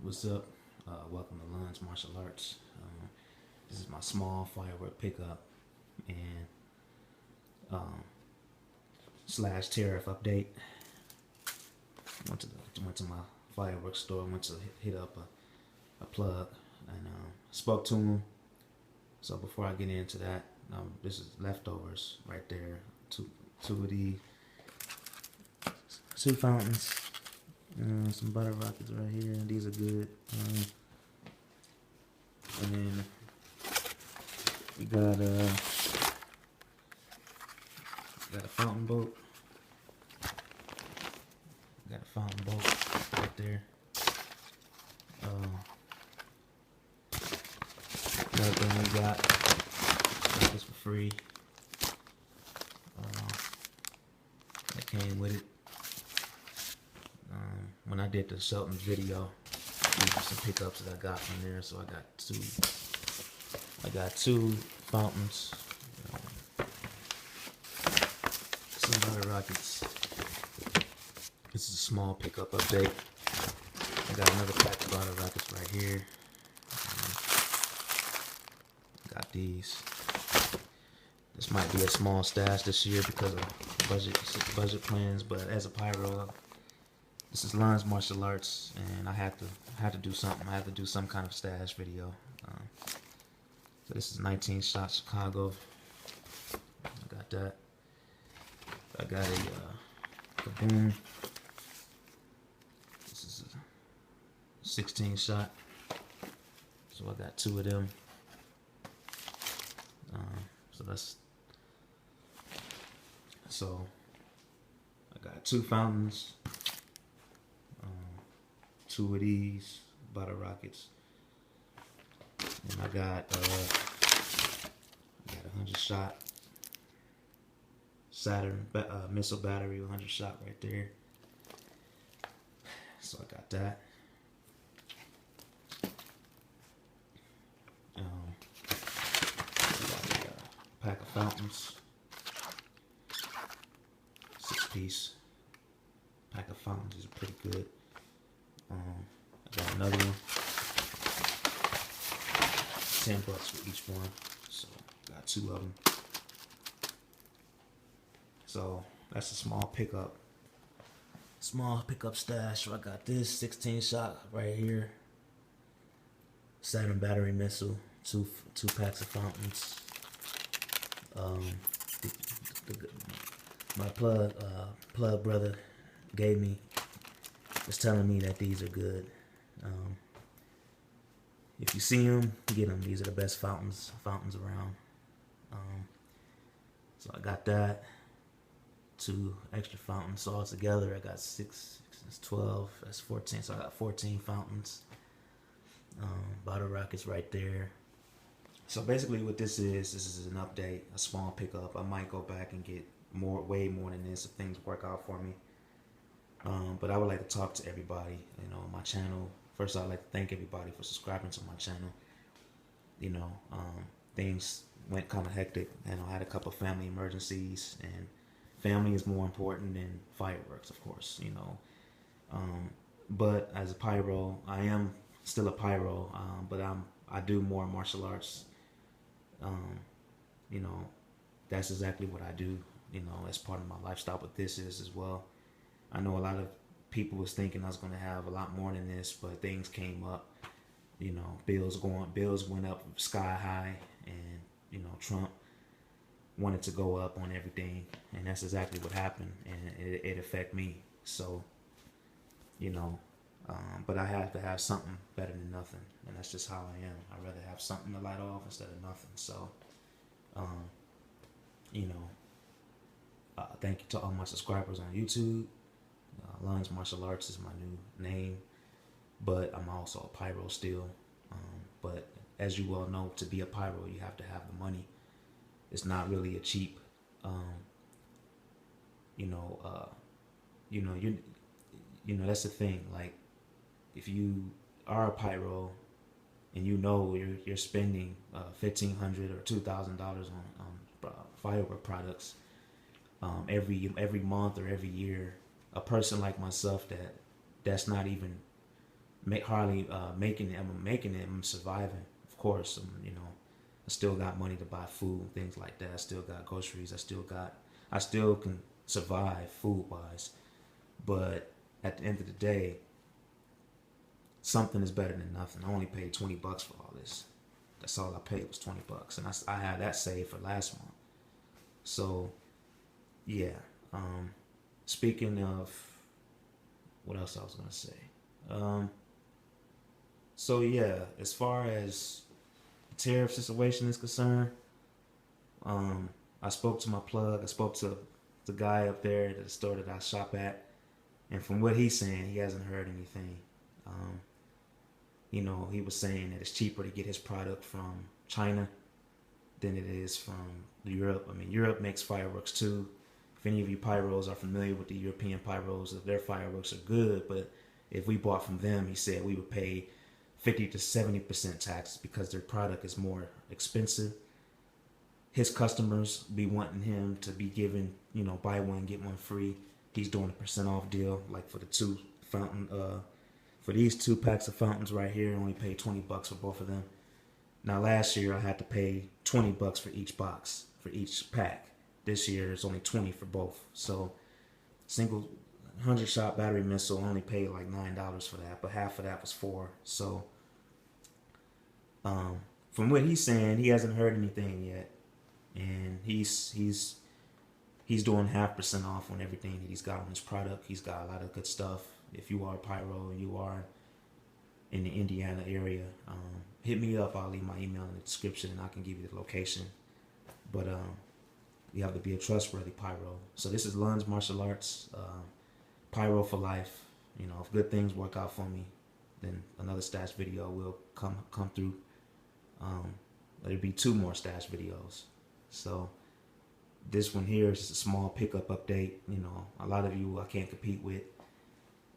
What's up? Welcome to Lunch Martial Arts. This is my small firework pickup and slash tariff update. Went to my fireworks store. Went to hit up a plug and spoke to him. So before I get into that, this is leftovers right there. Two of these, two fountains. Some butter rockets right here. These are good. And then we got a fountain boat. Got a fountain boat right there. Another thing we got this for free. That came with it. When I did the Shelton's video, these are some pickups that I got from there. So I got two fountains, some butter rockets. This is a small pickup update. I got another pack of butter rockets right here. Got these. This might be a small stash this year because of budget plans, but as a pyro, this is Lines Martial Arts, and I had to do something. I had to do some kind of stash video. So this is 19 shot Chicago. I got that. I got a Kaboom. This is a 16 shot. So I got two of them. So I got two fountains. Two of these butter rockets, and I got a 100 shot Saturn missile battery, 100 shot right there. So I got that. I got a pack of fountains, 6-piece pack of fountains. These are pretty good. I got another one. $10 for each one. So got two of them. So that's a small pickup. Small pickup stash. So I got this 16 shot right here. Saturn battery missile. Two packs of fountains. My plug brother gave me. Was telling me that these are good. If you see them, get them. These are the best fountains around. So I got that. Two extra fountains. So all together, I got 6, that's 12, that's 14. So I got 14 fountains. Bottle rockets right there. So basically what this is an update, a small pickup. I might go back and get way more than this if things work out for me. But I would like to talk to everybody, on my channel. First, I'd like to thank everybody for subscribing to my channel. Things went kind of hectic, and I had a couple family emergencies, and family is more important than fireworks, of course, But as a pyro, I am still a pyro, but I do more martial arts. That's exactly what I do, as part of my lifestyle. But this is as well. I know a lot of people was thinking I was going to have a lot more than this, but things came up. Bills went up sky high, and Trump wanted to go up on everything, and that's exactly what happened, and it affected me. So, but I have to have something better than nothing, and that's just how I am. I'd rather have something to light off instead of nothing. So, thank you to all my subscribers on YouTube. Lines Martial Arts is my new name, but I'm also a pyro still. But as you well know, to be a pyro, you have to have the money. It's not really a cheap, that's the thing. Like, if you are a pyro and you're spending $1,500 or $2,000 on firework products every month or every year, a person like myself that's not even making it. I'm making it. I'm surviving. Of course, you know, I still got money to buy food and things like that. I still got groceries. I still can survive food wise. But at the end of the day, something is better than nothing. I only paid $20 for all this. That's all I paid was $20, and I had that saved for last month. So yeah. Speaking of what else I was gonna say. So yeah, as far as the tariff situation is concerned, I spoke to my plug. I spoke to the guy up there at the store that I shop at, and from what he's saying, he hasn't heard anything. You know, he was saying that it's cheaper to get his product from China than it is from Europe. I mean, Europe makes fireworks too. If any of you pyros are familiar with the European pyros, their fireworks are good, but if we bought from them, he said we would pay 50 to 70% tax because their product is more expensive. His customers be wanting him to be given, you know, buy one get one free. He's doing a % off deal, like for the for these 2 packs of fountains right here. I only paid $20 for both of them. Now last year I had to pay $20 for each box for each pack. This year it's only 20 for both. So single 100-shot battery missile only paid like $9 for that, but half of that was $4. So from what he's saying, he hasn't heard anything yet, and he's doing 0.5% off on everything that he's got on his product. He's got a lot of good stuff. If you are a pyro and you are in the Indiana area, hit me up. I'll leave my email in the description and I can give you the location. But you have to be a trustworthy pyro. So this is Lund's Martial Arts, pyro for life. You know, if good things work out for me, then another stash video will come through. There'll be 2 more stash videos. So this one here is just a small pickup update. You know, a lot of you I can't compete with.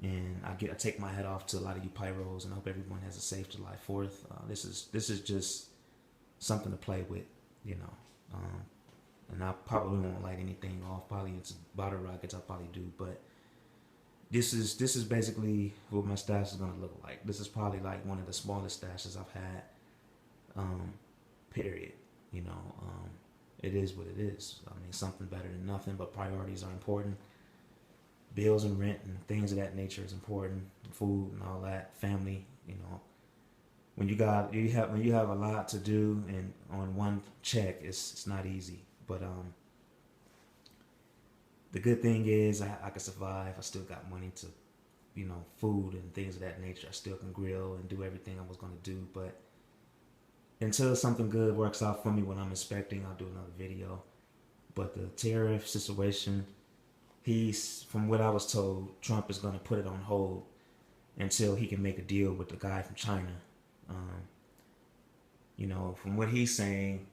And I take my hat off to a lot of you pyros, and I hope everyone has a safe July 4th. This is just something to play with, you know. And I probably won't light anything off. Probably it's bottle rockets. I probably do, but this is basically what my stash is gonna look like. This is probably like one of the smallest stashes I've had. Period. You know, it is what it is. I mean, something better than nothing, but priorities are important. Bills and rent and things of that nature is important. Food and all that. Family, you know. When you have a lot to do and on one check, it's not easy. But the good thing is I can survive. I still got money to, you know, food and things of that nature. I still can grill and do everything I was gonna do. But until something good works out for me when I'm inspecting, I'll do another video. But the tariff situation, from what I was told, Trump is going to put it on hold until he can make a deal with the guy from China. You know, from what he's saying,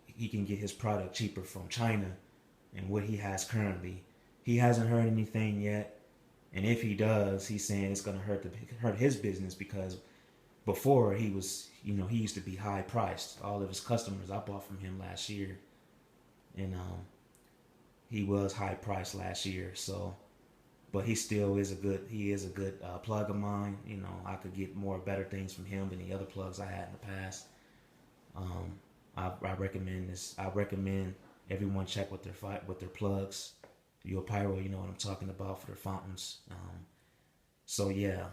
he can get his product cheaper from China and what he has currently. He hasn't heard anything yet, and if he does, he's saying it's going to hurt his business because before he was, you know, he used to be high priced. All of his customers I bought from him last year, and he was high priced last year, so, but he still is a good plug of mine. You know, I could get better things from him than the other plugs I had in the past. I recommend this. I recommend everyone check with their plugs. You're a pyro, you know what I'm talking about for their fountains. So yeah,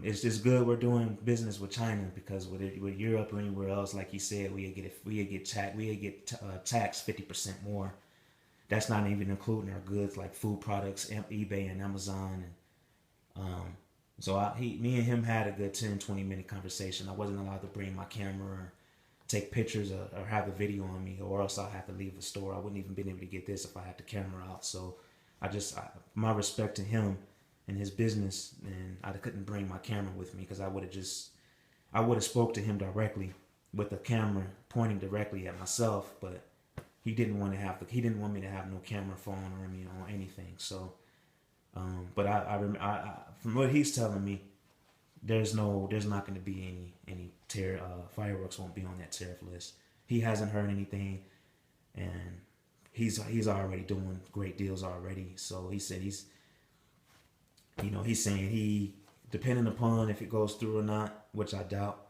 it's just good we're doing business with China, because with Europe or anywhere else, like you said, we get taxed 50% more. That's not even including our goods like food products, eBay and Amazon. And so me and him had a good 10-20 minute conversation. I wasn't allowed to bring my camera or take pictures or have a video on me, or else I'll have to leave the store. I wouldn't even been able to get this if I had the camera out. So my respect to him and his business, and I couldn't bring my camera with me because I would have spoke to him directly with the camera pointing directly at myself, but he didn't want me to have no camera phone or anything. So, but I from what he's telling me, there's not going to be any fireworks won't be on that tariff list. He hasn't heard anything, and he's already doing great deals already. So he said You know, he's saying depending upon if it goes through or not, which I doubt,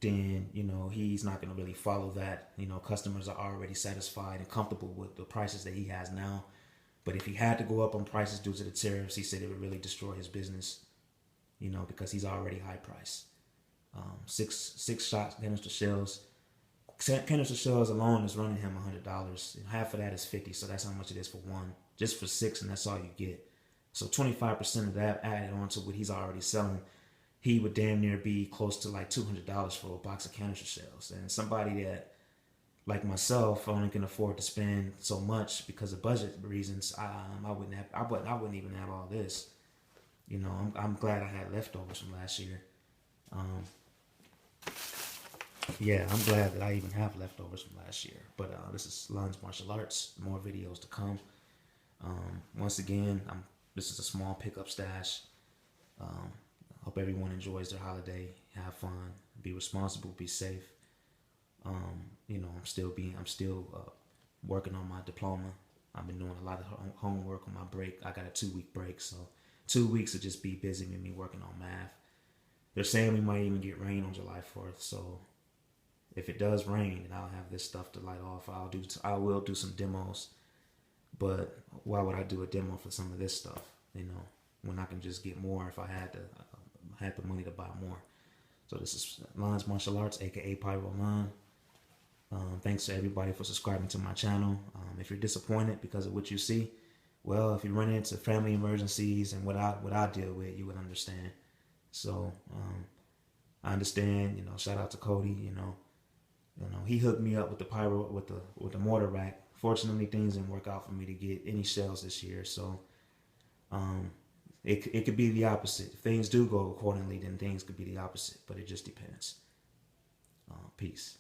then, you know, he's not going to really follow that. You know, customers are already satisfied and comfortable with the prices that he has now. But if he had to go up on prices due to the tariffs, he said it would really destroy his business, you know, because he's already high priced. Six shots, canister shells. Canister shells alone is running him $100. Half of that is 50, so that's how much it is for one. Just for 6, and that's all you get. So 25% of that added on to what he's already selling, he would damn near be close to like $200 for a box of canister shells. And somebody that, like myself, only can afford to spend so much because of budget reasons, I wouldn't even have all this. You know, I'm glad I had leftovers from last year. Yeah, I'm glad that I even have leftovers from last year. But this is Lun's Martial Arts. More videos to come. Once again, this is a small pickup stash. Hope everyone enjoys their holiday. Have fun. Be responsible. Be safe. You know, I'm still working on my diploma. I've been doing a lot of homework on my break. I got a 2-week break, so 2 weeks will just be busy with me working on math. They're saying we might even get rain on July 4th, so if it does rain, then I'll have this stuff to light off. I will do some demos, but why would I do a demo for some of this stuff? You know, when I can just get more if I had the money to buy more. So this is Lun's Martial Arts, aka Pyro Lun. Thanks to everybody for subscribing to my channel. If you're disappointed because of what you see, well, if you run into family emergencies and what I deal with, you would understand. So I understand. You know, shout out to Cody. You know, he hooked me up with the pyro with the mortar rack. Fortunately, things didn't work out for me to get any shells this year. So it could be the opposite. If things do go accordingly, then things could be the opposite. But it just depends. Peace.